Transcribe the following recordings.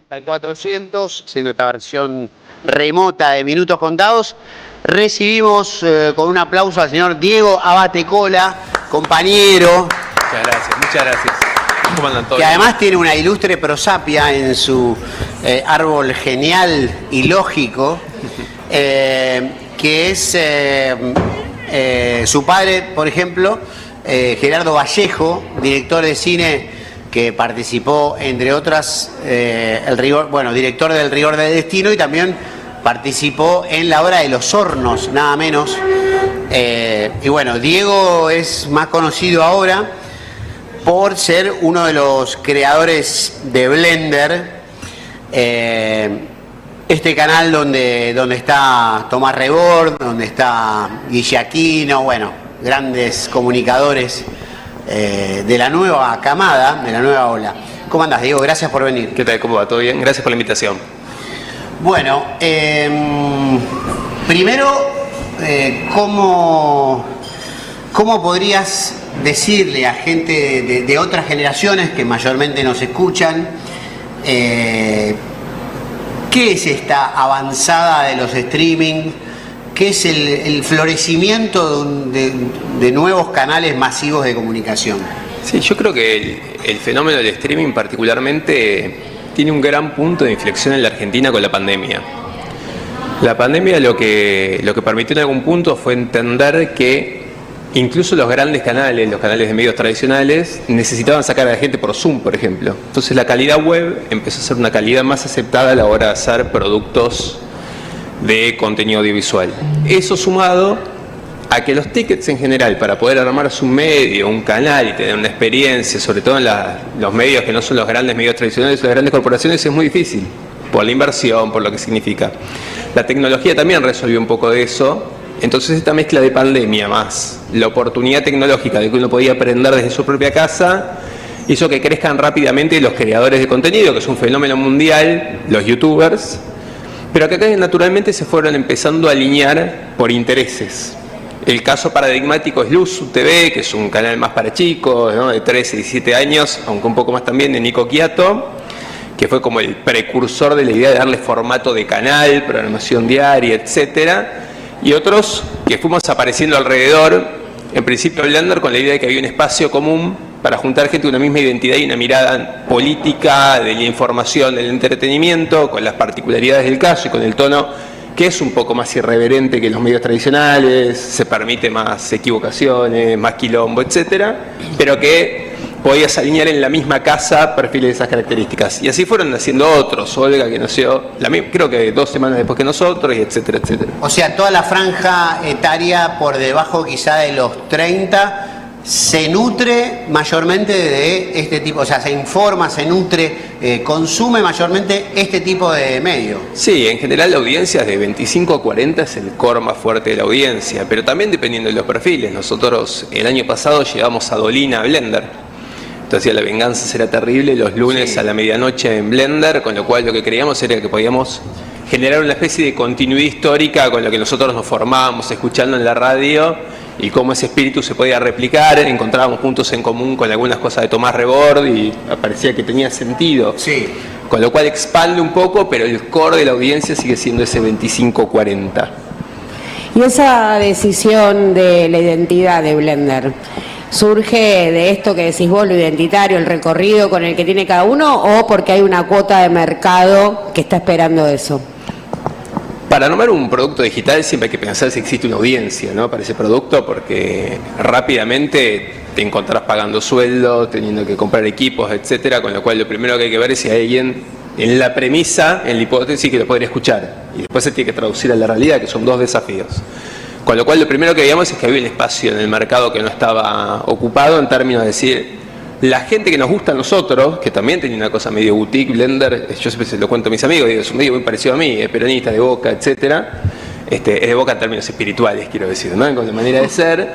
400, siendo esta versión remota de Minutos Contados. Recibimos con un aplauso al señor Diego Abate Cola, compañero. Muchas gracias. ¿Cómo andan todos? Que además tiene una ilustre prosapia en su árbol genial y lógico, que es su padre, por ejemplo, Gerardo Vallejo, director de cine que participó, entre otras, director del Rigor del Destino, y también participó en la obra de Los Hornos, nada menos. Y bueno, Diego es más conocido ahora por ser uno de los creadores de Blender, este canal donde está Tomás Rebord, donde está Guille Aquino, bueno, grandes comunicadores de la nueva camada, de la nueva ola. ¿Cómo andas, Diego? Gracias por venir. ¿Qué tal? ¿Cómo va? ¿Todo bien? Gracias por la invitación. Bueno, primero, ¿cómo podrías decirle a gente de otras generaciones que mayormente nos escuchan, qué es esta avanzada de los streaming? ¿Qué es el florecimiento de nuevos canales masivos de comunicación? Sí, yo creo que el fenómeno del streaming particularmente tiene un gran punto de inflexión en la Argentina con la pandemia. La pandemia lo que permitió en algún punto fue entender que incluso los grandes canales, los canales de medios tradicionales, necesitaban sacar a la gente por Zoom, por ejemplo. Entonces la calidad web empezó a ser una calidad más aceptada a la hora de hacer productos de contenido audiovisual. Eso sumado a que los tickets en general, para poder armarse un medio, un canal y tener una experiencia, sobre todo en los medios que no son los grandes medios tradicionales, las grandes corporaciones, es muy difícil, por la inversión, por lo que significa. La tecnología también resolvió un poco de eso. Entonces esta mezcla de pandemia más la oportunidad tecnológica de que uno podía aprender desde su propia casa hizo que crezcan rápidamente los creadores de contenido, que es un fenómeno mundial, los youtubers, pero que acá naturalmente se fueron empezando a alinear por intereses. El caso paradigmático es Luzu TV, que es un canal más para chicos, ¿no? De 13 y 17 años, aunque un poco más también, de Nico Quiato, que fue como el precursor de la idea de darle formato de canal, programación diaria, etcétera. Y otros que fuimos apareciendo alrededor, en principio Blender, con la idea de que había un espacio común para juntar gente de una misma identidad y una mirada política, de la información, del entretenimiento, con las particularidades del caso y con el tono que es un poco más irreverente que los medios tradicionales, se permite más equivocaciones, más quilombo, etcétera, pero que podías alinear en la misma casa perfiles de esas características. Y así fueron naciendo otros. Olga, que nació creo que 2 semanas después que nosotros, y etcétera, etcétera. O sea, toda la franja etaria por debajo quizá de los 30 se nutre mayormente de este tipo, o sea, se informa, se nutre, consume mayormente este tipo de medio. Sí, en general la audiencia de 25 a 40 es el core más fuerte de la audiencia, pero también dependiendo de los perfiles. Nosotros el año pasado llevamos a Dolina a Blender. Entonces La Venganza Será Terrible los lunes a la medianoche en Blender, con lo cual lo que creíamos era que podíamos generar una especie de continuidad histórica con lo que nosotros nos formábamos escuchando en la radio y cómo ese espíritu se podía replicar. Encontrábamos puntos en común con algunas cosas de Tomás Rebord y parecía que tenía sentido. Sí. Con lo cual expande un poco, pero el core de la audiencia sigue siendo ese 25-40. Y esa decisión de la identidad de Blender, ¿surge de esto que decís vos, lo identitario, el recorrido con el que tiene cada uno, o porque hay una cuota de mercado que está esperando eso? Para nombrar un producto digital siempre hay que pensar si existe una audiencia, ¿no?, para ese producto, porque rápidamente te encontrarás pagando sueldo, teniendo que comprar equipos, etcétera, con lo cual lo primero que hay que ver es si hay alguien en la premisa, en la hipótesis, que lo podría escuchar, y después se tiene que traducir a la realidad, que son 2 desafíos. Con lo cual lo primero que veíamos es que había un espacio en el mercado que no estaba ocupado, en términos de decir, la gente que nos gusta a nosotros, que también tenía una cosa medio boutique, Blender, yo siempre se lo cuento a mis amigos, digo, es un medio muy parecido a mí, es peronista, de Boca, etcétera, es de Boca en términos espirituales, quiero decir, ¿no?, con la manera de ser.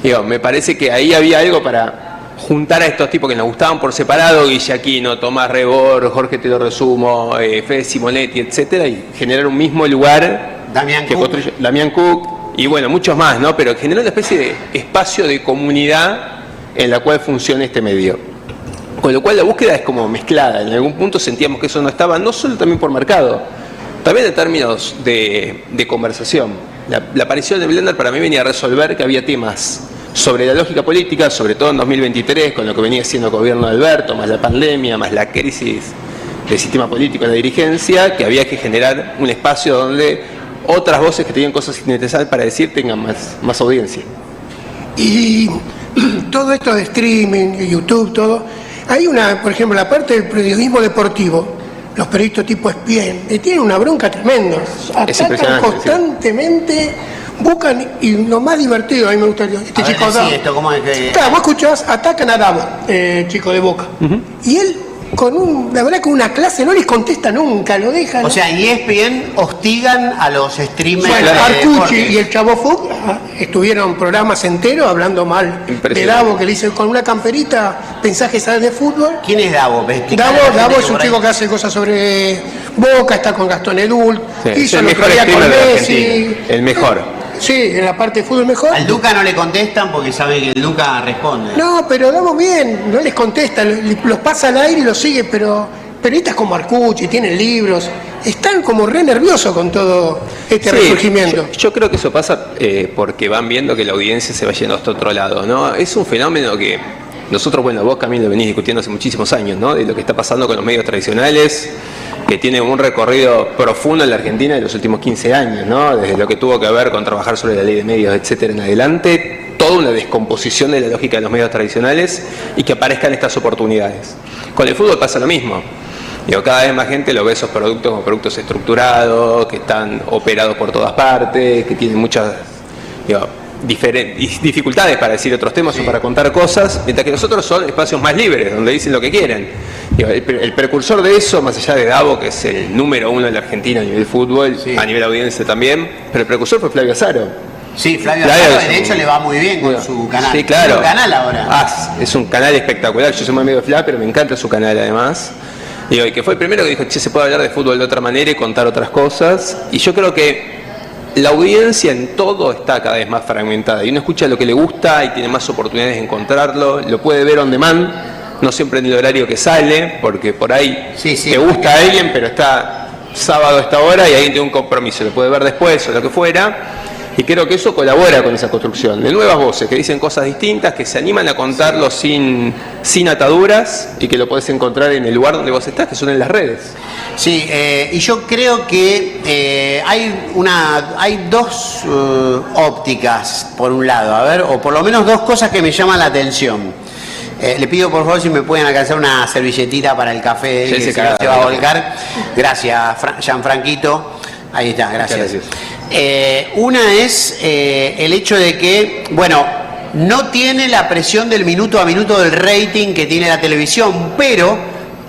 Digo, me parece que ahí había algo para juntar a estos tipos que nos gustaban por separado, Guille Aquino, Tomás Rebord, Jorge Te lo resumo, Fede Simonetti, etcétera, y generar un mismo lugar. Damián Cook, y bueno, muchos más, ¿no?, pero generar una especie de espacio de comunidad en la cual funcione este medio. Con lo cual la búsqueda es como mezclada. En algún punto sentíamos que eso no estaba, no solo también por mercado, también en términos de conversación. La aparición de Blender para mí venía a resolver que había temas sobre la lógica política, sobre todo en 2023, con lo que venía siendo el gobierno de Alberto, más la pandemia, más la crisis del sistema político de la dirigencia, que había que generar un espacio donde otras voces que tenían cosas interesantes para decir tengan más audiencia. Y todo esto de streaming, YouTube, todo, hay por ejemplo, la parte del periodismo deportivo, los periodistas tipo ESPN, tienen una bronca tremenda, atacan constantemente, buscan, y lo más divertido, a mí me gustaría, chico Davo. Sí, esto, ¿cómo es que... Claro, vos escuchás, atacan a Davo, chico de Boca, y él, la verdad, con una clase no les contesta nunca, lo dejan. O sea, y ESPN hostigan a los streamers. Bueno, Arcucci y el Chavo Fug estuvieron programas enteros hablando mal de Davo, que le hice con una camperita, pensás que sabes de fútbol. ¿Quién es Davo? Davo es un chico que hace cosas sobre Boca, está con Gastón Edul, hizo el lo mejor que con streamer de Messi. Argentina, el mejor. Sí, en la parte de fútbol mejor. Al Duca no le contestan porque sabe que el Duca responde. No, pero Davo bien, no les contesta, los pasa al aire y los sigue, pero periodistas como Arcucci tienen libros, están como re nerviosos con todo este resurgimiento. Yo creo que eso pasa porque van viendo que la audiencia se va yendo hasta otro lado, ¿no? Es un fenómeno que nosotros, bueno, vos, Camilo, venís discutiendo hace muchísimos años, ¿no? De lo que está pasando con los medios tradicionales, que tiene un recorrido profundo en la Argentina de los últimos 15 años, ¿no? Desde lo que tuvo que ver con trabajar sobre la ley de medios, etcétera, en adelante, toda una descomposición de la lógica de los medios tradicionales y que aparezcan estas oportunidades. Con el fútbol pasa lo mismo. Digo, cada vez más gente lo ve esos productos como productos estructurados, que están operados por todas partes, que tienen muchas dificultades para decir otros temas o para contar cosas, mientras que los otros son espacios más libres, donde dicen lo que quieren. Digo, el precursor de eso, más allá de Davo, que es el número uno en la Argentina a nivel fútbol, a nivel audiencia también, pero el precursor fue Flavio Azaro. Sí, Flavio Azaro, de hecho, le va muy bien con su canal. Sí, claro. ¿Tiene un canal ahora? Es un canal espectacular. Yo soy muy amigo de Flavio, pero me encanta su canal además. Digo, y que fue el primero que dijo, che, se puede hablar de fútbol de otra manera y contar otras cosas. Y yo creo que la audiencia en todo está cada vez más fragmentada. Y uno escucha lo que le gusta y tiene más oportunidades de encontrarlo. Lo puede ver on demand, no siempre en el horario que sale, porque por ahí te gusta a alguien, pero está sábado a esta hora y alguien tiene un compromiso. Lo puede ver después o lo que fuera. Y creo que eso colabora con esa construcción de nuevas voces que dicen cosas distintas, que se animan a contarlo sin ataduras y que lo podés encontrar en el lugar donde vos estás, que son en las redes. Sí, y yo creo que hay dos ópticas, por un lado, a ver, o por lo menos dos cosas que me llaman la atención. Le pido por favor si me pueden alcanzar una servilletita para el café, que se va a volcar. Gracias, Gianfranquito. Ahí está, gracias. Una es el hecho de que, bueno, no tiene la presión del minuto a minuto del rating que tiene la televisión, pero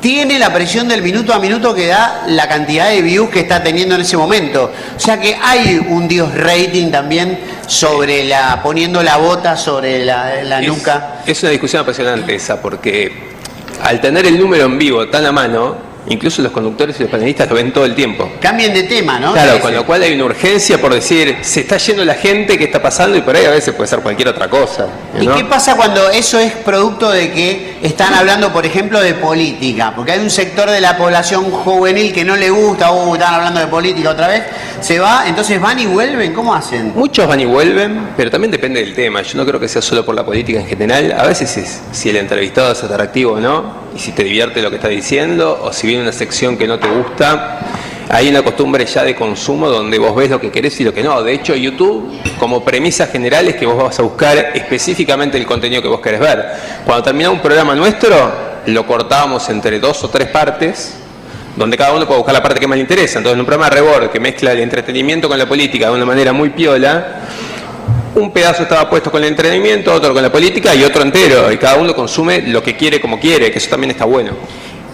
tiene la presión del minuto a minuto que da la cantidad de views que está teniendo en ese momento. O sea que hay un Dios rating también sobre poniendo la bota sobre la nuca. Es una discusión apasionante esa, porque al tener el número en vivo tan a mano, incluso los conductores y los panelistas lo ven todo el tiempo. Cambien de tema, ¿no? Claro, con lo cual hay una urgencia por decir, se está yendo la gente, ¿qué está pasando? Y por ahí a veces puede ser cualquier otra cosa, ¿no? ¿Y qué pasa cuando eso es producto de que están hablando, por ejemplo, de política? Porque hay un sector de la población juvenil que no le gusta, están hablando de política otra vez, se va, entonces van y vuelven, ¿cómo hacen? Muchos van y vuelven, pero también depende del tema. Yo no creo que sea solo por la política en general. A veces es si el entrevistado es atractivo o no, y si te divierte lo que está diciendo, o si viene una sección que no te gusta. Hay una costumbre ya de consumo donde vos ves lo que querés y lo que no. De hecho, YouTube, como premisa general, es que vos vas a buscar específicamente el contenido que vos querés ver. Cuando terminaba un programa nuestro, lo cortábamos entre 2 o 3 partes, donde cada uno puede buscar la parte que más le interesa. Entonces, en un programa de Rebord que mezcla el entretenimiento con la política de una manera muy piola, un pedazo estaba puesto con el entretenimiento, otro con la política y otro entero. Y cada uno consume lo que quiere como quiere, que eso también está bueno.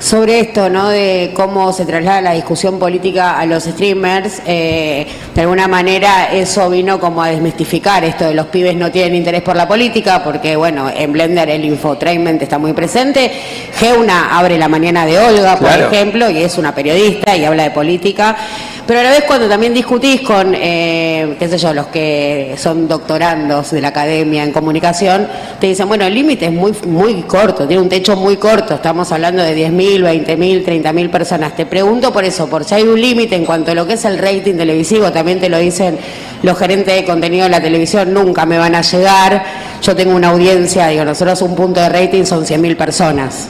Sobre esto, ¿no? De cómo se traslada la discusión política a los streamers, de alguna manera eso vino como a desmistificar esto de los pibes no tienen interés por la política, porque bueno, en Blender el infotainment está muy presente. Geuna abre La Mañana de Olga, por ejemplo, y es una periodista y habla de política. Pero a la vez cuando también discutís con, qué sé yo, los que son doctorandos de la academia en comunicación, te dicen, bueno, el límite es muy corto, tiene un techo muy corto, estamos hablando de 10.000, 20.000, 30.000 personas. Te pregunto por eso, por si hay un límite en cuanto a lo que es el rating televisivo, también te lo dicen los gerentes de contenido de la televisión, nunca me van a llegar, yo tengo una audiencia, digo, nosotros un punto de rating son 100.000 personas.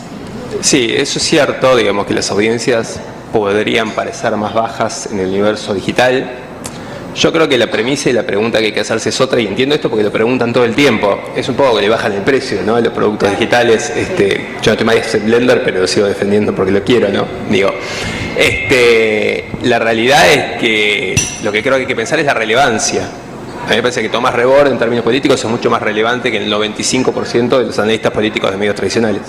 Sí, eso es cierto, digamos que las audiencias podrían parecer más bajas en el universo digital. Yo creo que la premisa y la pregunta que hay que hacerse es otra, y entiendo esto porque lo preguntan todo el tiempo. Es un poco que le bajan el precio, ¿no?, a los productos digitales. Yo no estoy más en Blender, pero lo sigo defendiendo porque lo quiero, ¿no? Digo, la realidad es que lo que creo que hay que pensar es la relevancia. A mí me parece que Tomás Rebord, en términos políticos, es mucho más relevante que el 95% de los analistas políticos de medios tradicionales.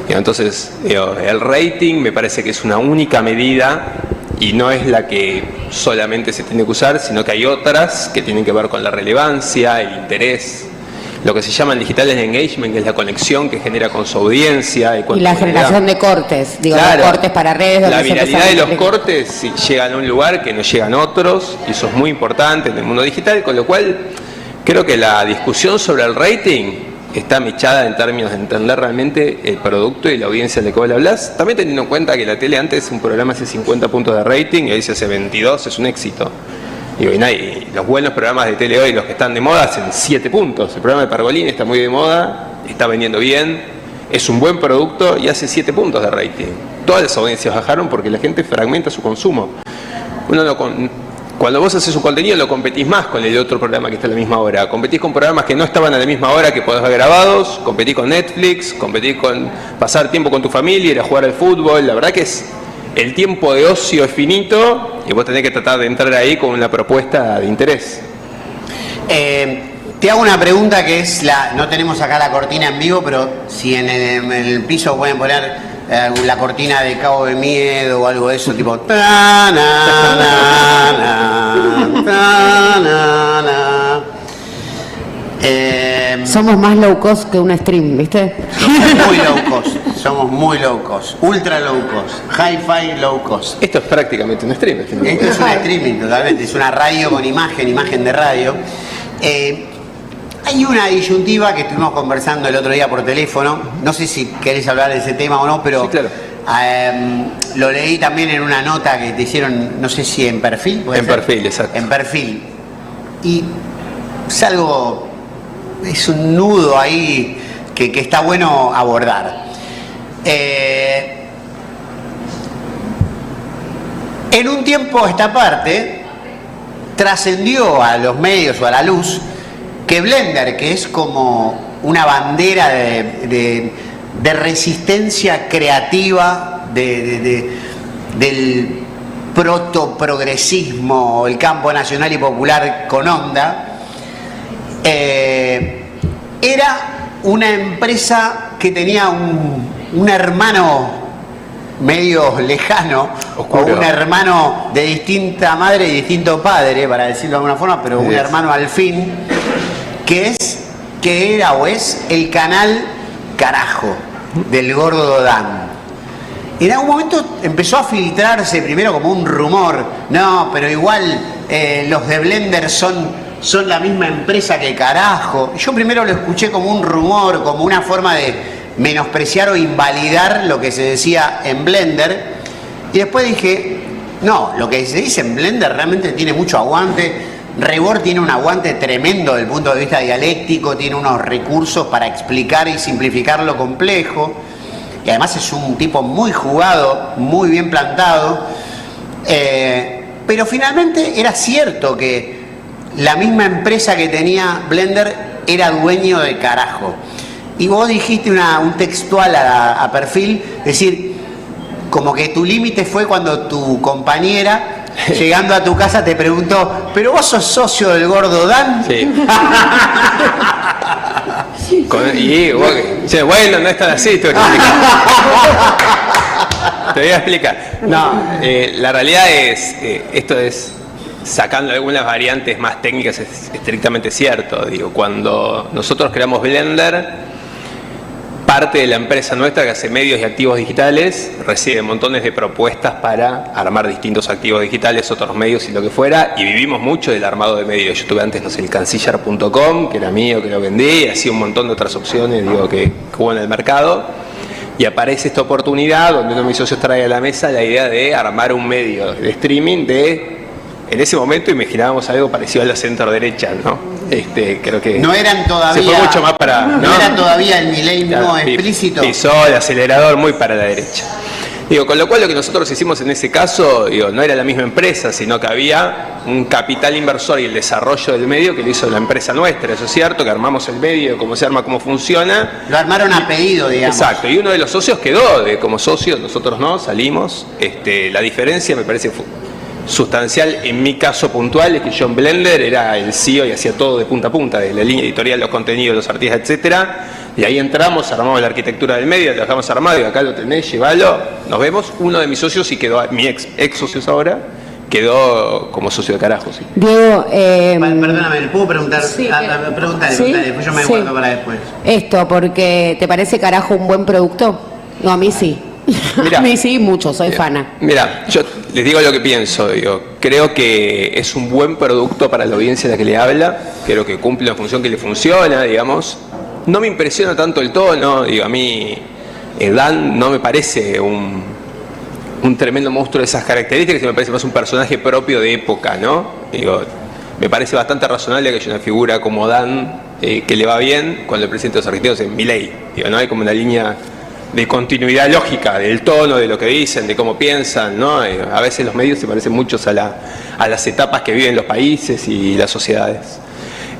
Entonces, el rating me parece que es una única medida y no es la que solamente se tiene que usar, sino que hay otras que tienen que ver con la relevancia, el interés, lo que se llama en digital el engagement, que es la conexión que genera con su audiencia. Y la generación de cortes, digo, claro, los cortes para redes. La viralidad de los cortes si llegan a un lugar que no llegan otros, y eso es muy importante en el mundo digital, con lo cual creo que la discusión sobre el rating está mechada en términos de entender realmente el producto y la audiencia de la cual hablas. También teniendo en cuenta que la tele antes un programa hace 50 puntos de rating y hoy se hace 22, es un éxito. Y los buenos programas de tele hoy, los que están de moda, hacen 7 puntos. El programa de Pergolini está muy de moda, está vendiendo bien, es un buen producto y hace 7 puntos de rating. Todas las audiencias bajaron porque la gente fragmenta su consumo. Cuando vos haces un contenido lo competís más con el otro programa que está a la misma hora. Competís con programas que no estaban a la misma hora que podés ver grabados, competís con Netflix, competís con pasar tiempo con tu familia, ir a jugar al fútbol. La verdad que el tiempo de ocio es finito y vos tenés que tratar de entrar ahí con una propuesta de interés. Te hago una pregunta que es no tenemos acá la cortina en vivo, pero si en el piso pueden poner la cortina de Cabo de Miedo o algo de eso, tipo ta, na, na, na, ta, na, na. Somos más low cost que un stream, ¿viste? Somos muy low cost, ultra low cost, hi-fi low cost. Esto es prácticamente un stream. Esto es un streaming totalmente, es una radio con imagen de radio. Hay una disyuntiva que estuvimos conversando el otro día por teléfono, no sé si querés hablar de ese tema o no, pero sí, claro. Lo leí también en una nota que te hicieron, no sé si en Perfil. En Perfil, exacto. En Perfil. Y es un nudo ahí que está bueno abordar. En un tiempo a esta parte trascendió a los medios o a la luz que Blender, que es como una bandera de resistencia creativa del protoprogresismo, el campo nacional y popular con onda, era una empresa que tenía un hermano medio lejano, oscuro, o un hermano de distinta madre y distinto padre, para decirlo de alguna forma, pero un hermano al fin, que era o es el canal Carajo del Gordo Dan. En algún momento empezó a filtrarse primero como un rumor, no, pero igual los de Blender son la misma empresa que Carajo. Yo primero lo escuché como un rumor, como una forma de menospreciar o invalidar lo que se decía en Blender, y después dije, no, lo que se dice en Blender realmente tiene mucho aguante. Rebord tiene un aguante tremendo desde el punto de vista dialéctico, tiene unos recursos para explicar y simplificar lo complejo, y además es un tipo muy jugado, muy bien plantado, pero finalmente era cierto que la misma empresa que tenía Blender era dueño de Carajo. Y vos dijiste un textual a Perfil, decir, como que tu límite fue cuando tu compañera, llegando a tu casa, te preguntó, ¿pero vos sos socio del Gordo Dan? Sí. Bueno, no es tan así, Te voy a explicar. No, la realidad es, esto es, sacando algunas variantes más técnicas, es estrictamente cierto. Digo, cuando nosotros creamos Blender, parte de la empresa nuestra que hace medios y activos digitales recibe montones de propuestas para armar distintos activos digitales, otros medios y lo que fuera, y vivimos mucho del armado de medios. Yo tuve antes, no sé, el canciller.com, que era mío, que lo vendí, y hacía un montón de otras opciones, digo, que hubo en el mercado. Y aparece esta oportunidad donde uno de mis socios trae a la mesa la idea de armar un medio de streaming en ese momento imaginábamos algo parecido a la centro derecha, ¿no? Creo que no eran todavía, se fue mucho más para, no era todavía el milenismo claro, explícito. Pisó el acelerador muy para la derecha. Digo, con lo cual lo que nosotros hicimos en ese caso, digo, no era la misma empresa, sino que había un capital inversor y el desarrollo del medio que lo hizo la empresa nuestra. Eso es cierto, que armamos el medio, cómo se arma, cómo funciona. Lo armaron a pedido, digamos. Exacto, y uno de los socios quedó como socio, nosotros no, salimos. La diferencia me parece sustancial en mi caso puntual es que yo en Blender era el CEO y hacía todo de punta a punta, de la línea editorial, los contenidos, los artistas, etcétera. Y ahí entramos, armamos la arquitectura del medio, lo dejamos armado y acá lo tenés, llévalo, nos vemos. Uno de mis socios y quedó, mi ex socios ahora, quedó como socio de carajo. Sí. Diego, perdóname, ¿le puedo preguntar? Sí, Pregúntale, ¿sí? Después yo me guardo para después. Esto, porque ¿te parece carajo un buen producto? No, a mí sí. Mirá, a mí sí, mucho, soy fana. Mira, yo les digo lo que pienso, creo que es un buen producto para la audiencia a la que le habla, creo que cumple la función que le funciona, digamos. No me impresiona tanto el tono, a mí Dan no me parece un tremendo monstruo de esas características, me parece más un personaje propio de época, ¿no? Me parece bastante razonable que haya una figura como Dan que le va bien cuando el presidente de los argentinos es Milei, ¿no? Hay como una línea de continuidad lógica del tono, de lo que dicen, de cómo piensan, ¿no? A veces los medios se parecen muchos a las etapas que viven los países y las sociedades.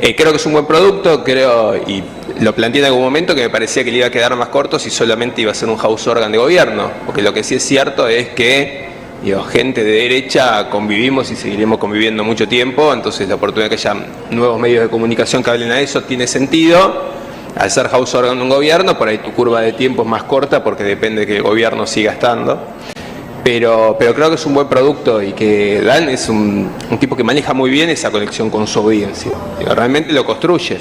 Creo que es un buen producto, y lo planteé en algún momento que me parecía que le iba a quedar más corto si solamente iba a ser un house organ de gobierno, porque lo que sí es cierto es que gente de derecha convivimos y seguiremos conviviendo mucho tiempo, entonces la oportunidad de que haya nuevos medios de comunicación que hablen a eso tiene sentido. Al ser house organ de un gobierno, por ahí tu curva de tiempo es más corta porque depende de que el gobierno siga estando. Pero creo que es un buen producto y que Dan es un tipo que maneja muy bien esa conexión con su audiencia. Realmente lo construye.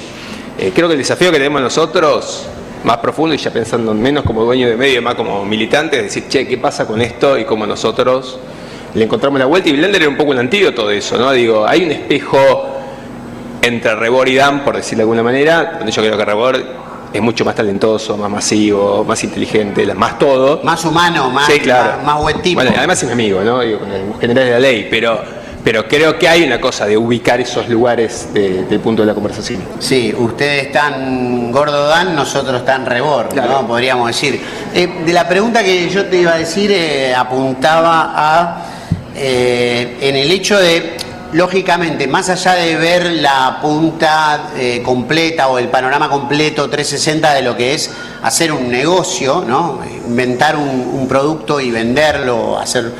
Creo que el desafío que tenemos nosotros, más profundo y ya pensando menos como dueño de medio, más como militante, es decir, che, ¿qué pasa con esto? Y cómo nosotros le encontramos la vuelta. Y Blender era un poco un antídoto de eso, ¿no? Hay un espejo entre Rebord y Dan, por decirlo de alguna manera, donde yo creo que Rebord es mucho más talentoso, más masivo, más inteligente, más todo. Más humano, más, sí, claro. más buen tipo. Bueno, además es mi amigo, ¿no? Con el general de la ley, pero creo que hay una cosa de ubicar esos lugares del punto de la conversación. Sí, ustedes están gordo Dan, nosotros están Rebord, claro, ¿no? Podríamos decir. De la pregunta que yo te iba a decir, apuntaba a en el hecho de, lógicamente, más allá de ver la punta completa o el panorama completo 360 de lo que es hacer un negocio, ¿no? Inventar un producto y venderlo, hacer...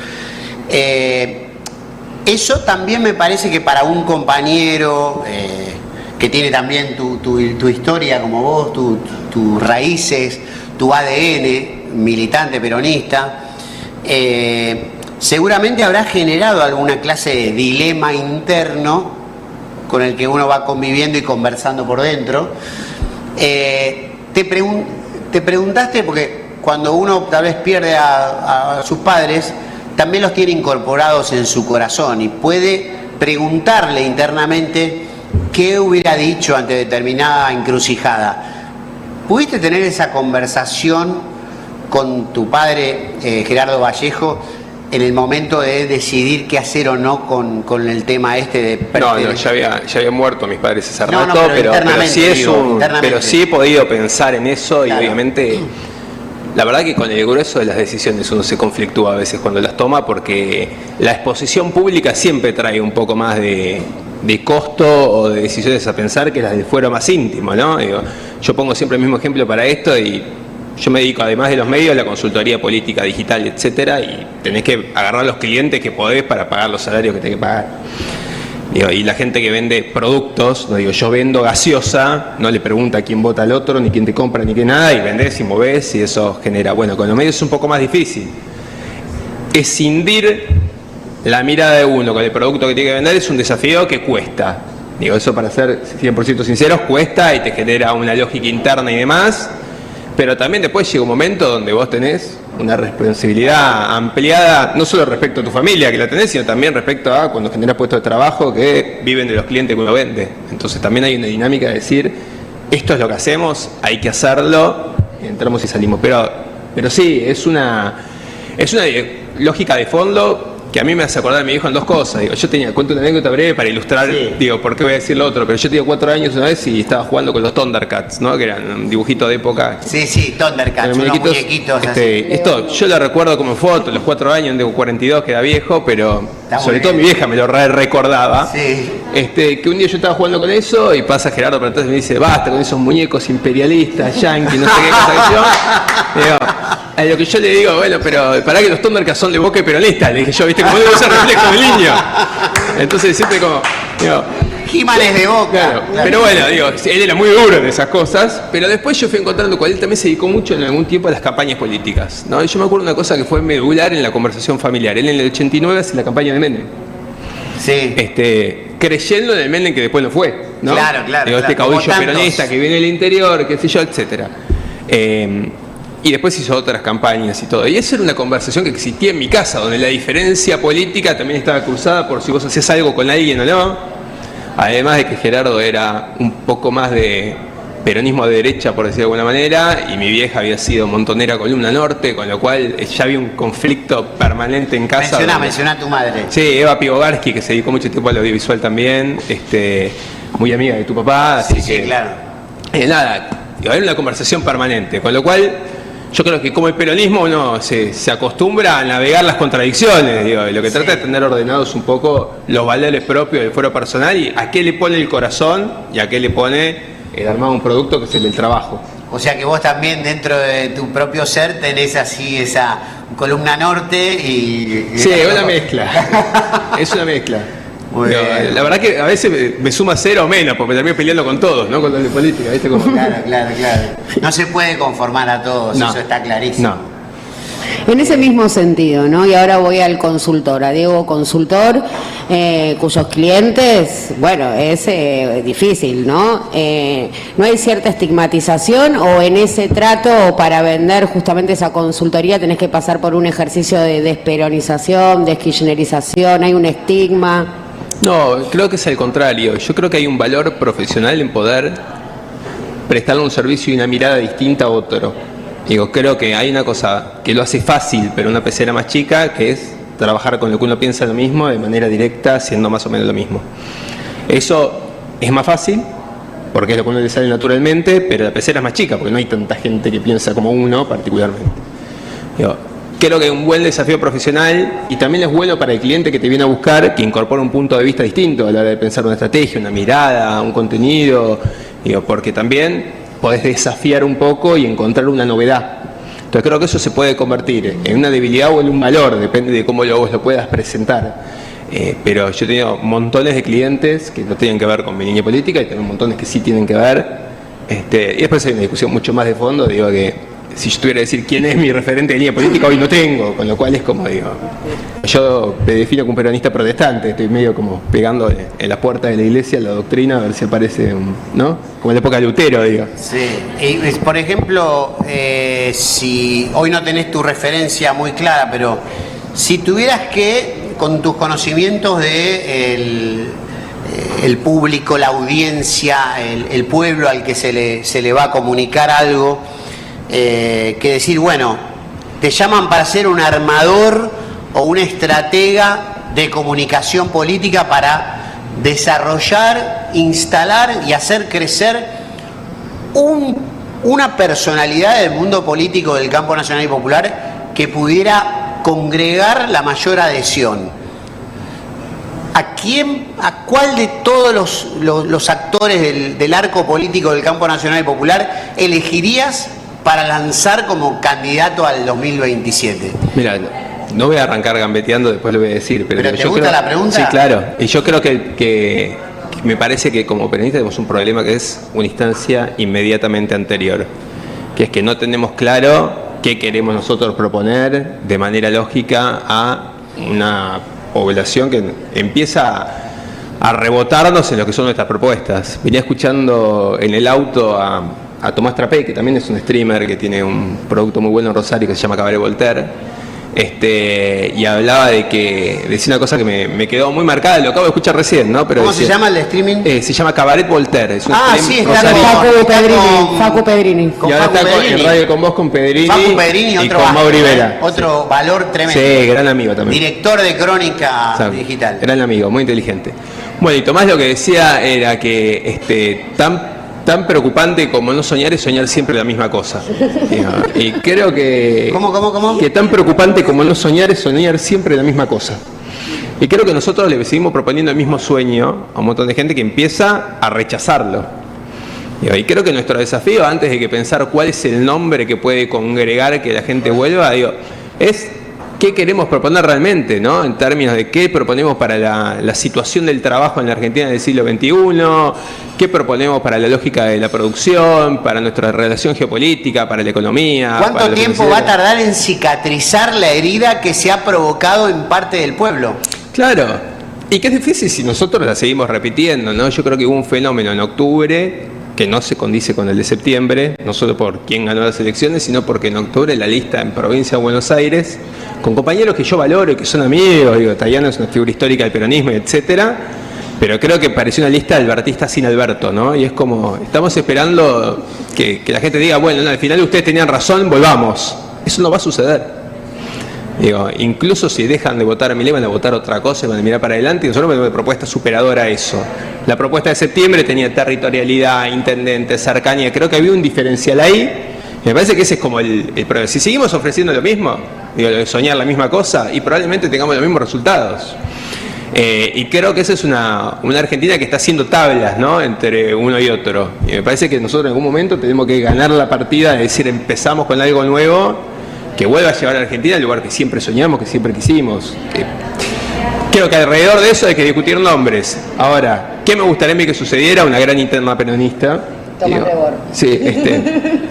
eso también me parece que para un compañero que tiene también tu historia como vos, tus raíces, tu ADN, militante peronista, seguramente habrá generado alguna clase de dilema interno con el que uno va conviviendo y conversando por dentro. Te preguntaste, porque cuando uno tal vez pierde a sus padres, también los tiene incorporados en su corazón y puede preguntarle internamente qué hubiera dicho ante determinada encrucijada. ¿Pudiste tener esa conversación con tu padre, Gerardo Vallejo, en el momento de decidir qué hacer o no con el tema de... No, ya había muerto mis padres hace rato, pero pero sí he podido pensar en eso, claro. Y obviamente la verdad que con el grueso de las decisiones uno se conflictúa a veces cuando las toma, porque la exposición pública siempre trae un poco más de costo o de decisiones a pensar que las del fuero más íntimo, ¿no? Yo pongo siempre el mismo ejemplo para esto, y yo me dedico, además de los medios, a la consultoría política, digital, etcétera, y tenés que agarrar los clientes que podés para pagar los salarios que tenés que pagar. Y la gente que vende productos, yo vendo gaseosa, no le pregunta quién vota al otro, ni quién te compra, ni qué nada, y vendés y movés, y eso genera... Bueno, con los medios es un poco más difícil. escindir la mirada de uno con el producto que tiene que vender es un desafío que cuesta. Digo, eso para ser 100% sinceros, cuesta y te genera una lógica interna y demás, pero también después llega un momento donde vos tenés una responsabilidad ampliada, no solo respecto a tu familia que la tenés, sino también respecto a cuando generas puestos de trabajo que viven de los clientes que uno vende. Entonces también hay una dinámica de decir, esto es lo que hacemos, hay que hacerlo, entramos y salimos. Pero sí, es una lógica de fondo que a mí me hace acordar a mi hijo en dos cosas. Digo, cuento una anécdota breve para ilustrar, digo, por qué voy a decir lo otro, pero yo tenía 4 años una vez y estaba jugando con los Thundercats, ¿no? Que eran un dibujito de época. Sí, Thundercats, unos muñequitos así. Esto yo lo recuerdo como foto, los 4 años, tengo 42, queda viejo, pero sobre todo mi vieja me lo recordaba. Sí. Que un día yo estaba jugando con eso y pasa Gerardo por atrás y me dice, basta con esos muñecos imperialistas, yanquis, no sé qué cosa que yo. Digo, a lo que yo le digo, bueno, pero para que los Thundercats son de Boca y peronistas, le dije yo, ¿viste? Como debo ser reflejo del niño. Entonces siempre como, digo, He-Man de Boca. Claro. Pero bueno, digo, él era muy duro en esas cosas, pero después yo fui encontrando con él, también se dedicó mucho en algún tiempo a las campañas políticas, ¿no? Y yo me acuerdo una cosa que fue medular en la conversación familiar. Él en el 89 hace la campaña de Menem. Sí. Creyendo en el Menem que después no fue, ¿no? Claro. Digo, este caudillo peronista que viene del interior, qué sé yo, etcétera. Y después hizo otras campañas y todo. Y esa era una conversación que existía en mi casa, donde la diferencia política también estaba cruzada por si vos hacías algo con alguien o no. Además de que Gerardo era un poco más de peronismo de derecha, por decirlo de alguna manera, y mi vieja había sido montonera Columna Norte, con lo cual ya había un conflicto permanente en casa. Menciona a tu madre. Sí, Eva Pivovarsky, que se dedicó mucho tiempo al audiovisual también, muy amiga de tu papá, así que... Sí, claro. Nada, era una conversación permanente, con lo cual... Yo creo que como el peronismo uno se acostumbra a navegar las contradicciones, digo, lo que trata de tener ordenados un poco los valores propios del fuero personal y a qué le pone el corazón y a qué le pone el armado un producto que es el del trabajo. O sea que vos también dentro de tu propio ser tenés así esa Columna Norte y... Sí, es una mezcla, es una mezcla. La verdad que a veces me suma 0 o menos, porque me termino peleando con todos, ¿no? Con los de política, ¿viste? Como... Claro. No se puede conformar a todos, no, eso está clarísimo. No. En ese mismo sentido, ¿no? Y ahora voy al consultor, a Diego Consultor, cuyos clientes, bueno, es difícil, ¿no? ¿No hay cierta estigmatización o en ese trato para vender justamente esa consultoría tenés que pasar por un ejercicio de desperonización, desquirchnerización, hay un estigma? No, creo que es al contrario. Yo creo que hay un valor profesional en poder prestarle un servicio y una mirada distinta a otro. Digo, creo que hay una cosa que lo hace fácil, pero una pecera más chica, que es trabajar con lo que uno piensa lo mismo de manera directa, haciendo más o menos lo mismo. Eso es más fácil, porque es lo que uno le sale naturalmente, pero la pecera es más chica, porque no hay tanta gente que piensa como uno particularmente. Digo, creo que hay un buen desafío profesional y también es bueno para el cliente que te viene a buscar, que incorpora un punto de vista distinto a la hora de pensar una estrategia, una mirada, un contenido, digo, porque también podés desafiar un poco y encontrar una novedad. Entonces creo que eso se puede convertir en una debilidad o en un valor, depende de cómo vos lo puedas presentar. Pero yo he tenido montones de clientes que no tienen que ver con mi línea política y también montones que sí tienen que ver. Y después hay una discusión mucho más de fondo, digo que si yo tuviera que decir quién es mi referente de línea política, hoy no tengo, con lo cual es como, digo, yo me defino como un peronista protestante, estoy medio como pegando en la puerta de la iglesia la doctrina a ver si aparece, ¿no? Como en la época de Lutero, digo. Sí, y por ejemplo, si hoy no tenés tu referencia muy clara, pero si tuvieras que, con tus conocimientos de el público, la audiencia, el pueblo al que se le va a comunicar algo, que decir, bueno, te llaman para ser un armador o una estratega de comunicación política para desarrollar, instalar y hacer crecer una personalidad del mundo político del campo nacional y popular que pudiera congregar la mayor adhesión. ¿A cuál de todos los actores del arco político del campo nacional y popular elegirías para lanzar como candidato al 2027? Mira, no voy a arrancar gambeteando, después lo voy a decir. ¿Pero te gusta la pregunta? Sí, claro. Y yo creo que me parece que como peronistas tenemos un problema que es una instancia inmediatamente anterior, que es que no tenemos claro qué queremos nosotros proponer de manera lógica a una población que empieza a rebotarnos en lo que son nuestras propuestas. Venía escuchando en el auto a Tomás Trapey, que también es un streamer que tiene un producto muy bueno en Rosario que se llama Cabaret Voltaire. Y hablaba decía una cosa que me quedó muy marcada, lo acabo de escuchar recién, ¿no? Pero ¿Cómo se llama el de streaming? Se llama Cabaret Voltaire. Es un sí, stream está rosarino. Facu Pedrini. Y ahora está en Radio con vos con Pedrini, Facu Pedrini, y otro con Mauri Vera. Otro valor tremendo. Sí, gran amigo también. Director de Crónica Digital. Gran amigo, muy inteligente. Bueno, y Tomás lo que decía era que tan preocupante como no soñar es soñar siempre la misma cosa. Y creo que... ¿Cómo? Que tan preocupante como no soñar es soñar siempre la misma cosa. Y creo que nosotros le seguimos proponiendo el mismo sueño a un montón de gente que empieza a rechazarlo. Y creo que nuestro desafío, antes de que pensar cuál es el nombre que puede congregar que la gente vuelva, es qué queremos proponer realmente, ¿no? En términos de qué proponemos para la situación del trabajo en la Argentina del siglo XXI, qué proponemos para la lógica de la producción, para nuestra relación geopolítica, para la economía. ¿Cuánto tiempo va a tardar en cicatrizar la herida que se ha provocado en parte del pueblo? Claro, y que es difícil si nosotros la seguimos repitiendo, ¿no? Yo creo que hubo un fenómeno en octubre que no se condice con el de septiembre, no solo por quién ganó las elecciones, sino porque en octubre la lista en Provincia de Buenos Aires, con compañeros que yo valoro y que son amigos, Tayano es una figura histórica del peronismo, etcétera, pero creo que pareció una lista albertista sin Alberto, ¿no? Y es como, estamos esperando que la gente diga, bueno, no, al final ustedes tenían razón, volvamos. Eso no va a suceder. Incluso si dejan de votar a Milei, van a votar otra cosa y van a mirar para adelante, y nosotros tenemos una propuesta superadora a eso. La propuesta de septiembre tenía territorialidad, intendente, cercanía, creo que había un diferencial ahí. Me parece que ese es como el problema. Si seguimos ofreciendo lo mismo, soñar la misma cosa, y probablemente tengamos los mismos resultados. Y creo que esa es una Argentina que está haciendo tablas, ¿no? Entre uno y otro. Y me parece que nosotros en algún momento tenemos que ganar la partida, es decir, empezamos con algo nuevo, que vuelva a llevar a Argentina al lugar que siempre soñamos, que siempre quisimos. Creo que alrededor de eso hay que discutir nombres. Ahora, ¿qué me gustaría a mí que sucediera? Una gran interna peronista. Tomás Rebor. Sí,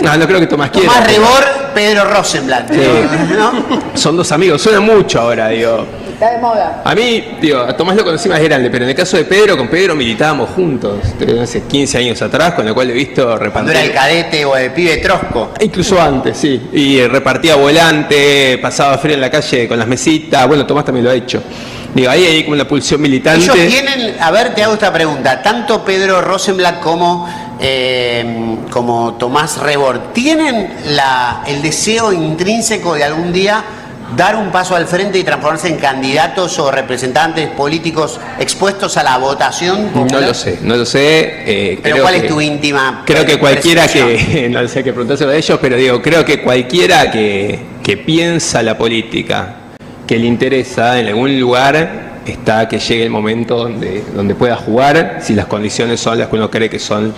no creo que Tomás quiera. Tomás Rebor, Pedro Rosenblatt. Sí. ¿No? Son dos amigos, suena mucho ahora, Está de moda. A mí, a Tomás lo conocí más grande, pero en el caso de Pedro, con Pedro militábamos juntos, hace 15 años atrás, con lo cual he visto repartir. Cuando era el cadete o el pibe trosco. Incluso antes, sí. Y repartía volante, pasaba frío en la calle con las mesitas. Bueno, Tomás también lo ha hecho. Ahí hay como una pulsión militante. Ellos tienen, a ver, te hago esta pregunta, tanto Pedro Rosenblatt como Tomás Rebor, ¿tienen el deseo intrínseco de algún día dar un paso al frente y transformarse en candidatos o representantes políticos expuestos a la votación popular? No lo sé. Pero ¿cuál es tu íntima? Creo que cualquiera que, no sé, que preguntárselo a ellos, pero creo que cualquiera que piensa la política, que le interesa en algún lugar, está que llegue el momento donde pueda jugar, si las condiciones son las que uno cree que son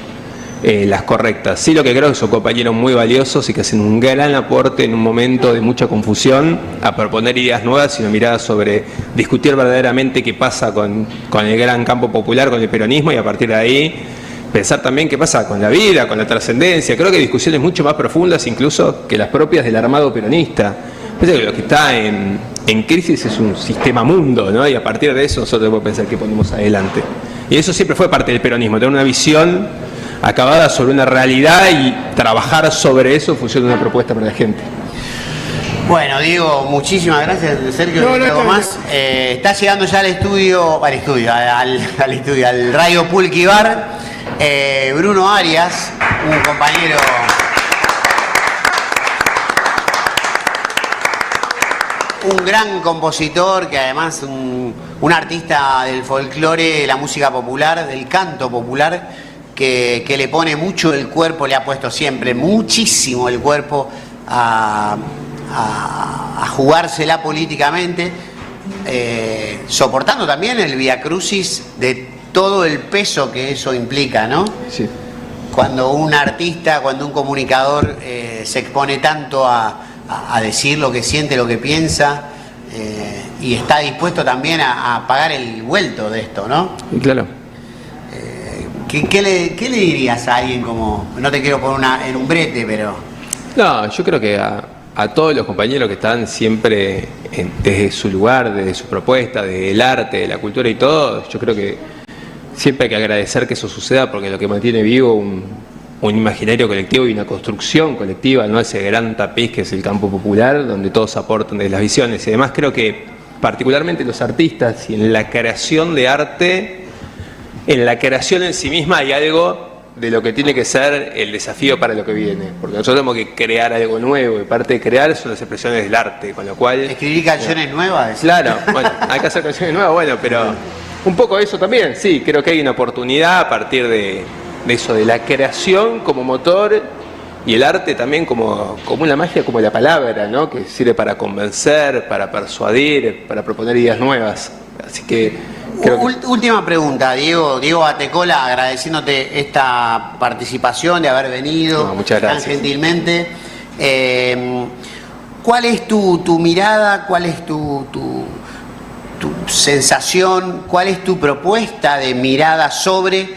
las correctas. Sí, lo que creo que son compañeros muy valiosos y que hacen un gran aporte en un momento de mucha confusión a proponer ideas nuevas y una mirada sobre discutir verdaderamente qué pasa con el gran campo popular, con el peronismo, y a partir de ahí pensar también qué pasa con la vida, con la trascendencia. Creo que hay discusiones mucho más profundas incluso que las propias del armado peronista. Parece que lo que está en crisis es un sistema mundo, ¿no? Y a partir de eso nosotros debemos pensar qué ponemos adelante. Y eso siempre fue parte del peronismo, tener una visión acabada sobre una realidad y trabajar sobre eso en función de una propuesta para la gente. Bueno, Diego, muchísimas gracias, Sergio. Más. Está llegando ya al Radio Pulquibar, Bruno Arias, un compañero. Un gran compositor, que además un artista del folclore, de la música popular, del canto popular, que le pone mucho el cuerpo, le ha puesto siempre muchísimo el cuerpo a jugársela políticamente, soportando también el viacrucis de todo el peso que eso implica, ¿no? Sí. Cuando un artista, cuando un comunicador se expone tanto a decir lo que siente, lo que piensa, y está dispuesto también a pagar el vuelto de esto, ¿no? Claro. ¿Qué le dirías a alguien como, no te quiero poner en un brete, pero... No, yo creo que a a todos los compañeros que están siempre desde su lugar, desde su propuesta, desde el arte, de la cultura y todo. Yo creo que siempre hay que agradecer que eso suceda, porque lo que mantiene vivo un imaginario colectivo y una construcción colectiva, ¿no? Ese gran tapiz que es el campo popular, donde todos aportan desde las visiones. Y además creo que particularmente los artistas y en la creación de arte, en la creación en sí misma hay algo de lo que tiene que ser el desafío para lo que viene, porque nosotros tenemos que crear algo nuevo y parte de crear son las expresiones del arte, con lo cual... ¿Escribir canciones nuevas? Claro, bueno, hay que hacer canciones nuevas, bueno, pero un poco eso también, sí, creo que hay una oportunidad a partir de eso, de la creación como motor y el arte también como una magia, como la palabra, ¿no? Que sirve para convencer, para persuadir, para proponer ideas nuevas, así que... Última pregunta, Diego Batecola, agradeciéndote esta participación, de haber venido muchas gracias. Tan gentilmente. ¿Cuál es tu mirada? ¿Cuál es tu sensación? ¿Cuál es tu propuesta de mirada sobre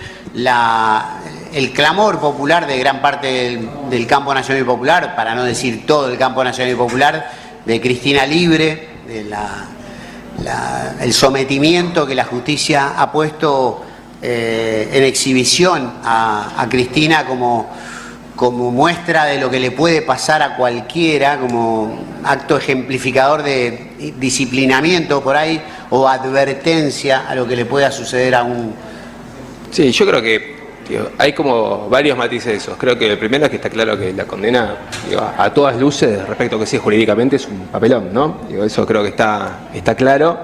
el clamor popular de gran parte del campo nacional y popular, para no decir todo el campo nacional y popular, de Cristina Libre, de el sometimiento que la justicia ha puesto en exhibición a Cristina como muestra de lo que le puede pasar a cualquiera, como acto ejemplificador de disciplinamiento por ahí o advertencia a lo que le pueda suceder a un... Sí, yo creo que hay como varios matices de esos. Creo que el primero es que está claro que la condena, a todas luces, respecto a que sí jurídicamente es un papelón, ¿no? Eso creo que está claro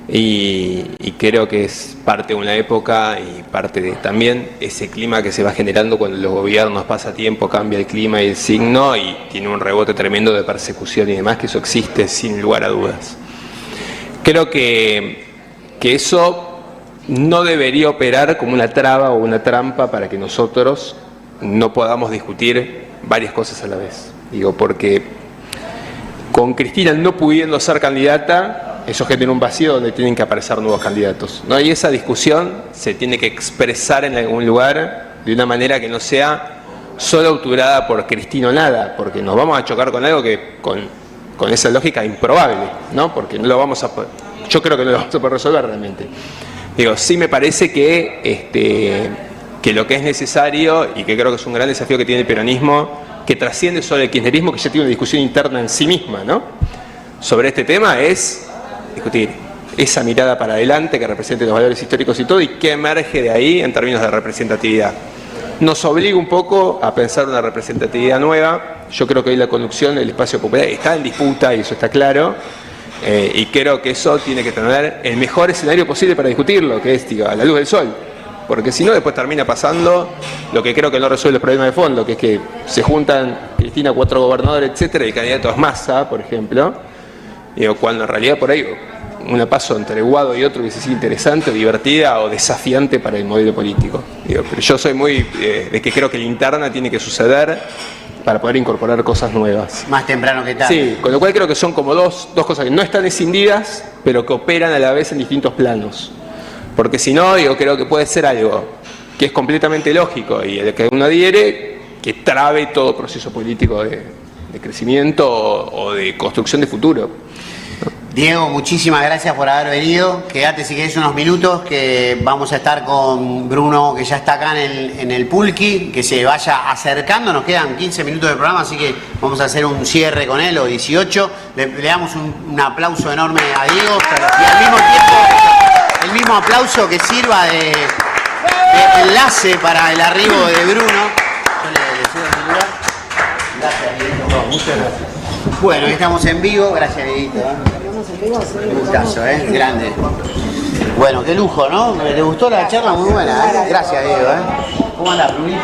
y creo que es parte de una época y parte de también ese clima que se va generando cuando los gobiernos pasa tiempo, cambia el clima y el signo y tiene un rebote tremendo de persecución y demás, que eso existe sin lugar a dudas. Creo que eso no debería operar como una traba o una trampa para que nosotros no podamos discutir varias cosas a la vez. Porque con Cristina no pudiendo ser candidata, eso genera un vacío donde tienen que aparecer nuevos candidatos, ¿no? Y esa discusión se tiene que expresar en algún lugar de una manera que no sea solo autorada por Cristina o nada, porque nos vamos a chocar con algo que con esa lógica improbable, ¿no? Porque no lo vamos a poder, yo creo que no lo vamos a poder resolver realmente. Sí me parece que lo que es necesario, y que creo que es un gran desafío que tiene el peronismo, que trasciende solo el kirchnerismo, que ya tiene una discusión interna en sí misma, ¿no? Sobre este tema, es discutir esa mirada para adelante que represente los valores históricos y todo, y qué emerge de ahí en términos de representatividad. Nos obliga un poco a pensar una representatividad nueva. Yo creo que hoy la conducción del espacio popular está en disputa, y eso está claro. Y creo que eso tiene que tener el mejor escenario posible para discutirlo, que es a la luz del sol, porque si no después termina pasando lo que creo que no resuelve el problema de fondo, que es que se juntan Cristina, 4 gobernadores, etcétera, y el candidato es Massa, por ejemplo, cuando en realidad por ahí una paso entre Guado y otro hubiese sido interesante, divertida o desafiante para el modelo político. Pero yo soy muy de que creo que la interna tiene que suceder para poder incorporar cosas nuevas. Más temprano que tarde. Sí, con lo cual creo que son como dos cosas que no están escindidas, pero que operan a la vez en distintos planos. Porque si no, creo que puede ser algo que es completamente lógico y el que uno adhiere, que trabe todo proceso político de crecimiento o de construcción de futuro. Diego, muchísimas gracias por haber venido. Quédate si querés unos minutos, que vamos a estar con Bruno, que ya está acá en el Pulqui, que se vaya acercando. Nos quedan 15 minutos de programa, así que vamos a hacer un cierre con él, o 18. Le damos un aplauso enorme a Diego y al mismo tiempo el mismo aplauso que sirva de enlace para el arribo de Bruno. Yo le cedo el lugar. Gracias, Diego. Muchas gracias. Bueno, estamos en vivo. Gracias, Dieguito. Un gustazo, grande. Bueno, qué lujo, ¿no? ¿Te gustó la charla? Muy buena, Gracias, Diego, ¿Cómo andás, Brunito?